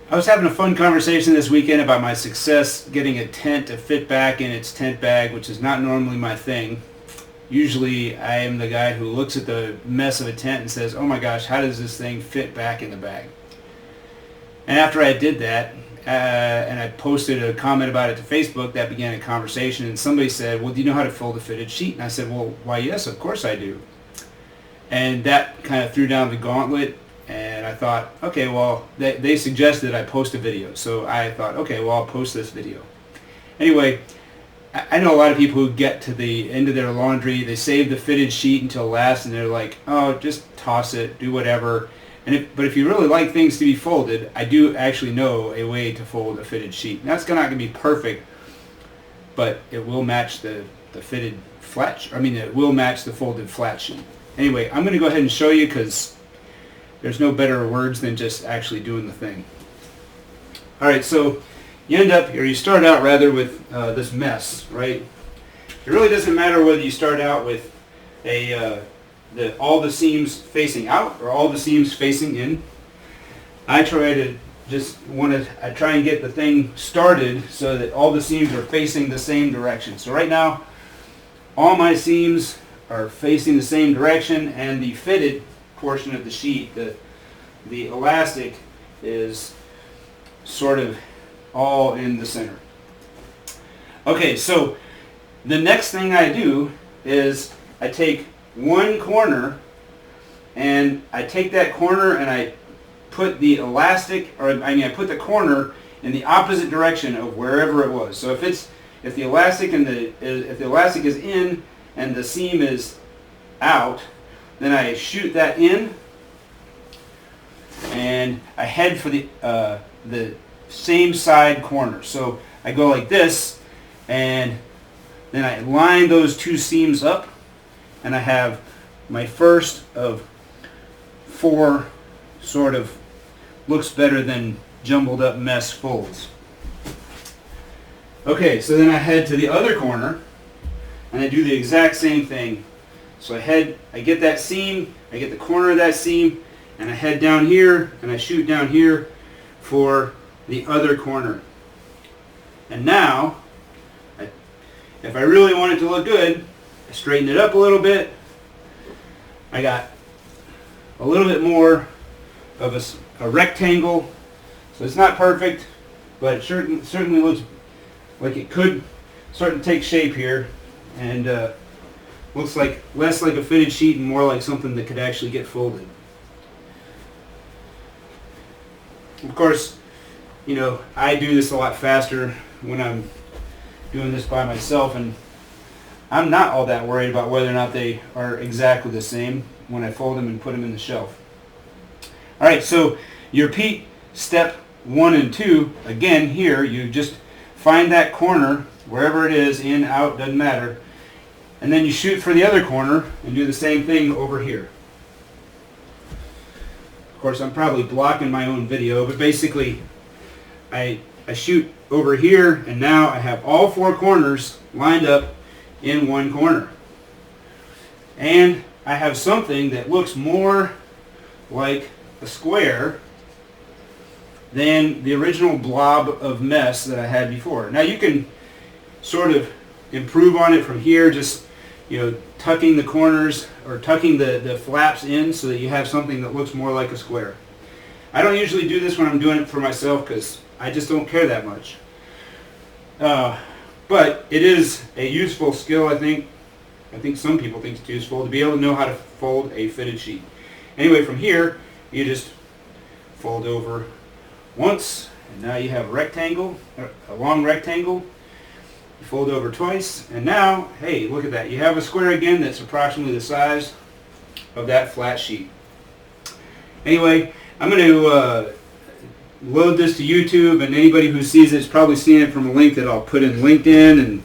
I was having a fun conversation this weekend about my success getting a tent to fit back in its tent bag, which is not normally my thing. Usually I am the guy who looks at the mess of a tent and says, oh my gosh, how does this thing fit back in the bag? And after I did that, and I posted a comment about it to Facebook, that began a conversation, and somebody said, well, do you know how to fold a fitted sheet? And I said, well, why yes, of course I do. And that kind of threw down the gauntlet, and I thought, okay, well, they suggested I post a video. So I thought, okay, well, I'll post this video. Anyway, I know a lot of people who get to the end of their laundry, they save the fitted sheet until last, and they're like, oh, just toss it, do whatever. But if you really like things to be folded, I do actually know a way to fold a fitted sheet. And that's not going to be perfect, but it will match the fitted flat, it will match the folded flat sheet. Anyway, I'm going to go ahead and show you because there's no better words than just actually doing the thing. All right, so you start out rather with this mess, right? It really doesn't matter whether you start out with all the seams facing out or all the seams facing in. I try and get the thing started so that all the seams are facing the same direction. So right now, all my seams are facing the same direction, and the fitted portion of the sheet, the elastic, is sort of all in the center. Okay, so the next thing I do is I take one corner, and I take that corner and I put the elastic, I put the corner in the opposite direction of wherever it was. So if the elastic is in and the seam is out, then I shoot that in, and I head for the same side corner. So I go like this, and then I line those two seams up, and I have my first of 4 sort of looks better than jumbled up mess folds. Okay, so then I head to the other corner, and I do the exact same thing. So I get that seam, I get the corner of that seam, and I head down here, and I shoot down here for the other corner. And now, if I really want it to look good, I straighten it up a little bit. I got a little bit more of a rectangle, so it's not perfect, but it certainly looks like it could start to take shape here, and looks like less like a fitted sheet and more like something that could actually get folded. Of course, I do this a lot faster when I'm doing this by myself, and I'm not all that worried about whether or not they are exactly the same when I fold them and put them in the shelf. All right, so you repeat step 1 and 2 again here. You just find that corner wherever it is, in, out, doesn't matter, and then you shoot for the other corner and do the same thing over here. Of course, I'm probably blocking my own video, but basically I shoot over here, and now I have all 4 corners lined up in one corner. And I have something that looks more like a square than the original blob of mess that I had before. Now you can sort of improve on it from here, just tucking the corners or tucking the flaps in so that you have something that looks more like a square. I don't usually do this when I'm doing it for myself because I just don't care that much. But it is a useful skill, I think. I think some people think it's useful to be able to know how to fold a fitted sheet. Anyway, from here, you just fold over once, and now you have a long rectangle. You fold over twice, and now, hey, look at that. You have a square again that's approximately the size of that flat sheet. Anyway, I'm going to load this to YouTube, and anybody who sees it is probably seeing it from a link that I'll put in LinkedIn and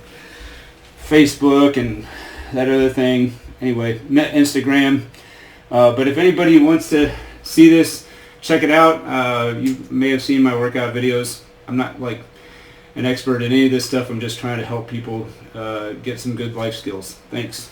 Facebook and that other thing. Anyway, Instagram. But if anybody wants to see this, check it out. You may have seen my workout videos. I'm not like an expert in any of this stuff. I'm just trying to help people get some good life skills. Thanks.